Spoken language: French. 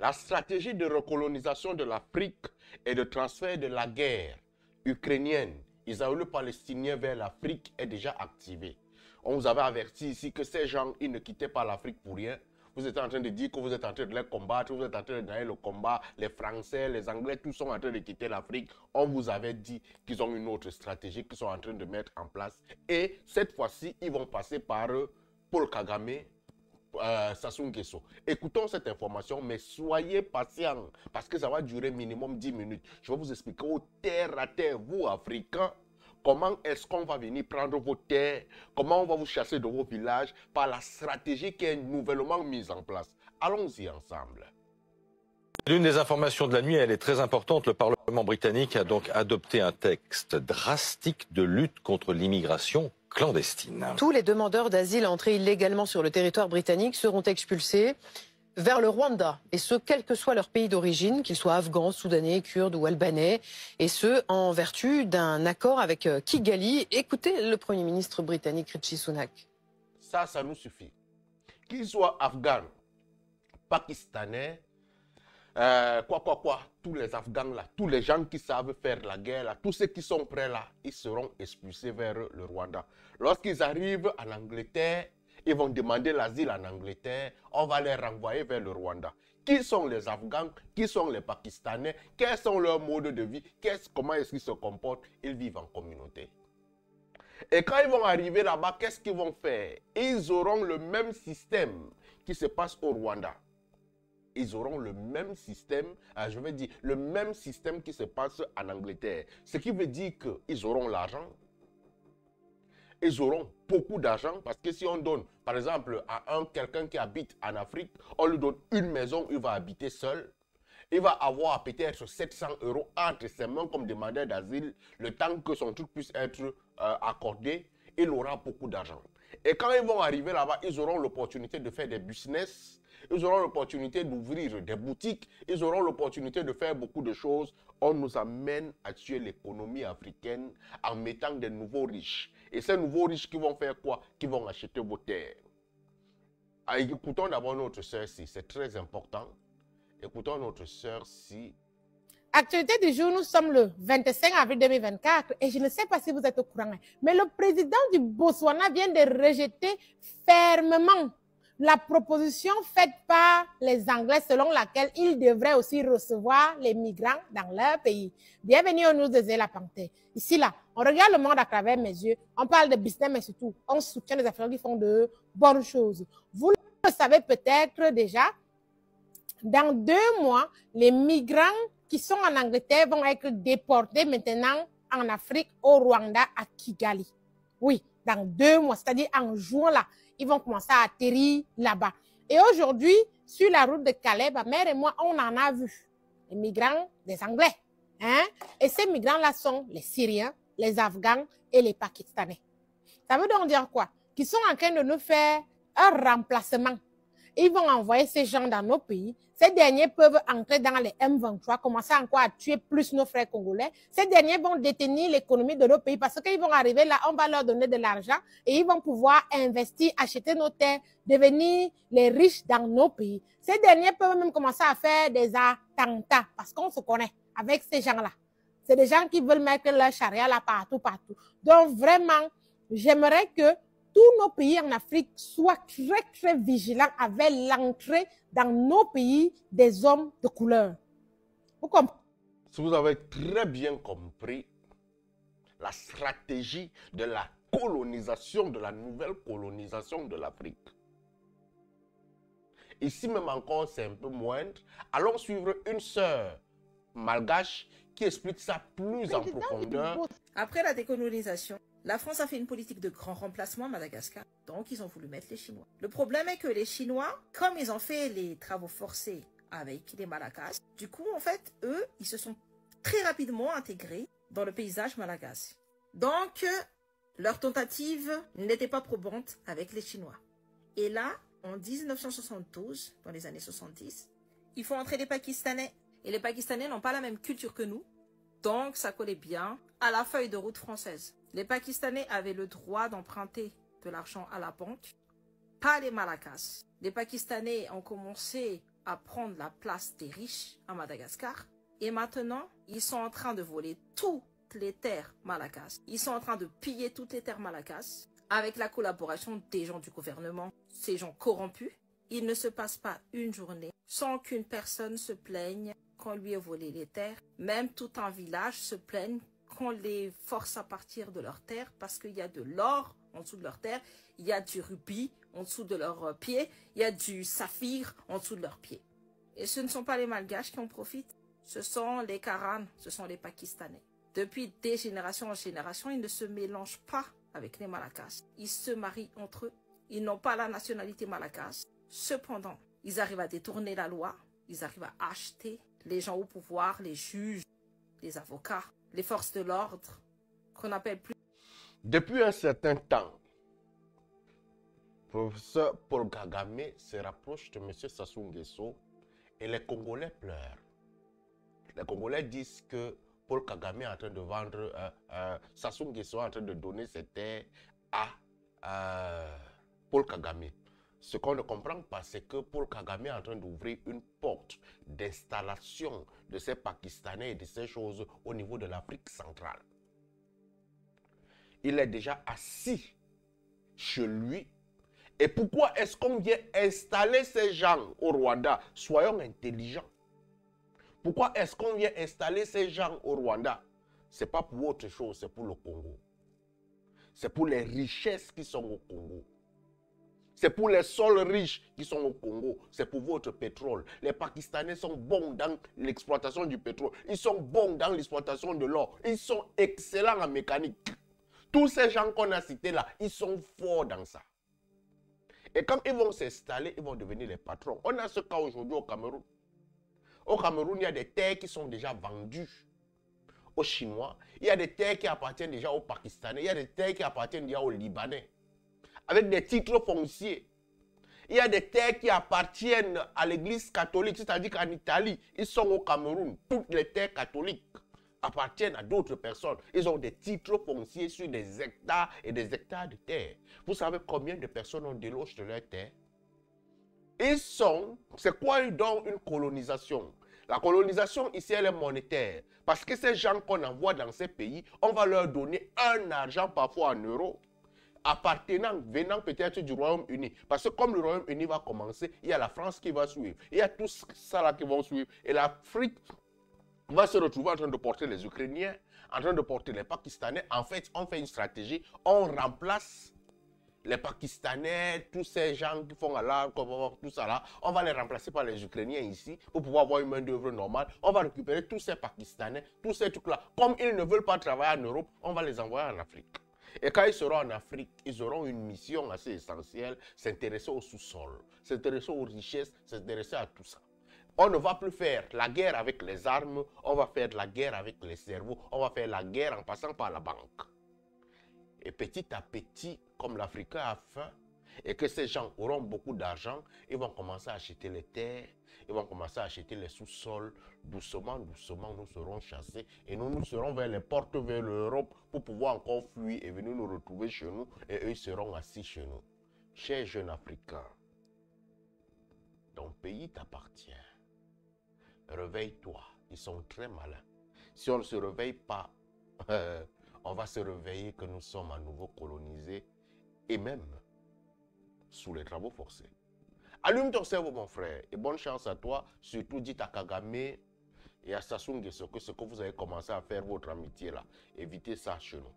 La stratégie de recolonisation de l'Afrique et de transfert de la guerre ukrainienne israélo-palestinienne vers l'Afrique est déjà activée. On vous avait averti ici que ces gens, ils ne quittaient pas l'Afrique pour rien. Vous êtes en train de dire que vous êtes en train de les combattre, vous êtes en train de gagner le combat. Les Français, les Anglais, tous sont en train de quitter l'Afrique. On vous avait dit qu'ils ont une autre stratégie qu'ils sont en train de mettre en place. Et cette fois-ci, ils vont passer par Paul Kagame, Sassou Nguesso. Écoutons cette information, mais soyez patients, parce que ça va durer minimum 10 minutes. Je vais vous expliquer au terre à terre, vous, Africains, comment est-ce qu'on va venir prendre vos terres, comment on va vous chasser de vos villages par la stratégie qui est nouvellement mise en place. Allons-y ensemble. L'une des informations de la nuit, elle est très importante. Le Parlement britannique a donc adopté un texte drastique de lutte contre l'immigration clandestine. Tous les demandeurs d'asile entrés illégalement sur le territoire britannique seront expulsés vers le Rwanda, et ce, quel que soit leur pays d'origine, qu'ils soient afghans, soudanais, kurdes ou albanais, et ce, en vertu d'un accord avec Kigali. Écoutez le Premier ministre britannique Rishi Sunak. Ça nous suffit. Qu'ils soient afghans, pakistanais, tous les Afghans là, tous les gens qui savent faire la guerre là, tous ceux qui sont prêts là, ils seront expulsés vers le Rwanda. Lorsqu'ils arrivent en Angleterre, ils vont demander l'asile en Angleterre, on va les renvoyer vers le Rwanda. Qui sont les Afghans? Qui sont les Pakistanais? Quels sont leurs modes de vie? Comment est-ce qu'ils se comportent? Ils vivent en communauté. Et quand ils vont arriver là-bas, qu'est-ce qu'ils vont faire? Ils auront le même système qui se passe au Rwanda. Ils auront le même système, je veux dire, le même système qui se passe en Angleterre. Ce qui veut dire qu'ils auront l'argent. Ils auront beaucoup d'argent parce que si on donne, par exemple, à quelqu'un qui habite en Afrique, on lui donne une maison, il va habiter seul. Il va avoir peut-être 700 € entre ses mains comme demandeur d'asile, le temps que son truc puisse être accordé, il aura beaucoup d'argent. Et quand ils vont arriver là-bas, ils auront l'opportunité de faire des business. Ils auront l'opportunité d'ouvrir des boutiques. Ils auront l'opportunité de faire beaucoup de choses. On nous amène à tuer l'économie africaine en mettant des nouveaux riches. Et ces nouveaux riches qui vont faire quoi? Qui vont acheter vos terres. Écoutons d'abord notre sœur si, c'est très important. Écoutons notre sœur si. Actualité du jour, nous sommes le 25 avril 2024 et je ne sais pas si vous êtes au courant, mais le président du Botswana vient de rejeter fermement la proposition faite par les Anglais selon laquelle ils devraient aussi recevoir les migrants dans leur pays. Bienvenue aux news de Zéla Panthère. Ici, là, on regarde le monde à travers mes yeux, on parle de business, mais surtout, on soutient les Africains qui font de bonnes choses. Vous le savez peut-être déjà, dans 2 mois, les migrants qui sont en Angleterre vont être déportés maintenant en Afrique, au Rwanda, à Kigali. Oui, dans 2 mois, c'est-à-dire en juin là, ils vont commencer à atterrir là-bas. Et aujourd'hui, sur la route de Calais, ma mère et moi, on en a vu les migrants des Anglais. Hein? Et ces migrants-là sont les Syriens, les Afghans et les Pakistanais. Ça veut donc dire quoi? Qu'ils sont en train de nous faire un remplacement. Ils vont envoyer ces gens dans nos pays. Ces derniers peuvent entrer dans les M23, commencer encore à tuer plus nos frères congolais. Ces derniers vont détenir l'économie de nos pays parce qu'ils vont arriver là, on va leur donner de l'argent et ils vont pouvoir investir, acheter nos terres, devenir les riches dans nos pays. Ces derniers peuvent même commencer à faire des attentats parce qu'on se connaît avec ces gens-là. C'est des gens qui veulent mettre leur charia là partout. Donc vraiment, j'aimerais que tous nos pays en Afrique soient très vigilants avec l'entrée dans nos pays des hommes de couleur. Vous comprenez? Si vous avez très bien compris la stratégie de la colonisation, de la nouvelle colonisation de l'Afrique. Ici même encore, c'est un peu moindre. Allons suivre une sœur malgache qui explique ça plus en profondeur. Après la décolonisation, la France a fait une politique de grand remplacement à Madagascar, donc ils ont voulu mettre les Chinois. Le problème est que les Chinois, comme ils ont fait les travaux forcés avec les Malagasy, du coup, en fait, eux, ils se sont très rapidement intégrés dans le paysage malagasy. Donc, leur tentative n'était pas probante avec les Chinois. Et là, en 1972, dans les années 70, il faut entrer les Pakistanais. Et les Pakistanais n'ont pas la même culture que nous, donc ça collait bien à la feuille de route française. Les Pakistanais avaient le droit d'emprunter de l'argent à la banque, pas les Malagasy. Les Pakistanais ont commencé à prendre la place des riches à Madagascar. Et maintenant, ils sont en train de voler toutes les terres malacasses. Ils sont en train de piller toutes les terres malacasses avec la collaboration des gens du gouvernement, ces gens corrompus. Il ne se passe pas une journée sans qu'une personne se plaigne qu'on lui ait volé les terres. Même tout un village se plaigne qu'on les force à partir de leurs terres parce qu'il y a de l'or en dessous de leurs terres, il y a du rubis en dessous de leurs pieds, il y a du saphir en dessous de leurs pieds. Et ce ne sont pas les Malgaches qui en profitent, ce sont les Karanes, ce sont les Pakistanais. Depuis des générations en génération, ils ne se mélangent pas avec les Malakas. Ils se marient entre eux, ils n'ont pas la nationalité malakas. Cependant, ils arrivent à détourner la loi, ils arrivent à acheter les gens au pouvoir, les juges, les avocats, les forces de l'ordre, qu'on appelle plus. Depuis un certain temps, professeur Paul Kagame se rapproche de M. Sassou Nguesso et les Congolais pleurent. Les Congolais disent que Paul Kagame est en train de vendre, Sassou Nguesso est en train de donner ses terres à Paul Kagame. Ce qu'on ne comprend pas, c'est que Paul Kagame est en train d'ouvrir une porte d'installation de ces Pakistanais et de ces choses au niveau de l'Afrique centrale. Il est déjà assis chez lui. Et pourquoi est-ce qu'on vient installer ces gens au Rwanda? Soyons intelligents. Pourquoi est-ce qu'on vient installer ces gens au Rwanda? Ce n'est pas pour autre chose, c'est pour le Congo. C'est pour les richesses qui sont au Congo. C'est pour les sols riches qui sont au Congo. C'est pour votre pétrole. Les Pakistanais sont bons dans l'exploitation du pétrole. Ils sont bons dans l'exploitation de l'or. Ils sont excellents en mécanique. Tous ces gens qu'on a cités là, ils sont forts dans ça. Et quand ils vont s'installer, ils vont devenir les patrons. On a ce cas aujourd'hui au Cameroun. Au Cameroun, il y a des terres qui sont déjà vendues aux Chinois. Il y a des terres qui appartiennent déjà aux Pakistanais. Il y a des terres qui appartiennent déjà aux Libanais. Avec des titres fonciers. Il y a des terres qui appartiennent à l'église catholique. C'est-à-dire qu'en Italie, ils sont au Cameroun. Toutes les terres catholiques appartiennent à d'autres personnes. Ils ont des titres fonciers sur des hectares et des hectares de terre. Vous savez combien de personnes ont déloge de leurs terres? C'est quoi donc une colonisation? La colonisation ici, elle est monétaire. Parce que ces gens qu'on envoie dans ces pays, on va leur donner un argent parfois en euros, venant peut-être du Royaume-Uni. Parce que comme le Royaume-Uni va commencer, il y a la France qui va suivre. Il y a tous ça là qui vont suivre. Et l'Afrique va se retrouver en train de porter les Ukrainiens, en train de porter les Pakistanais. En fait, on fait une stratégie. On remplace les Pakistanais, tous ces gens qui font là, tout ça là, on va les remplacer par les Ukrainiens ici pour pouvoir avoir une main d'œuvre normale. On va récupérer tous ces Pakistanais, tous ces trucs là. Comme ils ne veulent pas travailler en Europe, on va les envoyer en Afrique. Et quand ils seront en Afrique, ils auront une mission assez essentielle, s'intéresser au sous-sol, s'intéresser aux richesses, s'intéresser à tout ça. On ne va plus faire la guerre avec les armes, on va faire la guerre avec les cerveaux, on va faire la guerre en passant par la banque. Et petit à petit, comme l'Africain a faim et que ces gens auront beaucoup d'argent, ils vont commencer à acheter les terres, ils vont commencer à acheter les sous-sols. Doucement, doucement, nous serons chassés et nous serons vers les portes vers l'Europe pour pouvoir encore fuir et venir nous retrouver chez nous et eux seront assis chez nous. Chers jeunes Africains, ton pays t'appartient. Réveille-toi, ils sont très malins. Si on ne se réveille pas, on va se réveiller que nous sommes à nouveau colonisés et même sous les travaux forcés. Allume ton cerveau, mon frère, et bonne chance à toi. Surtout, dites à Kagame et à Sassou Nguesso que ce que vous avez commencé à faire, votre amitié là, évitez ça chez nous.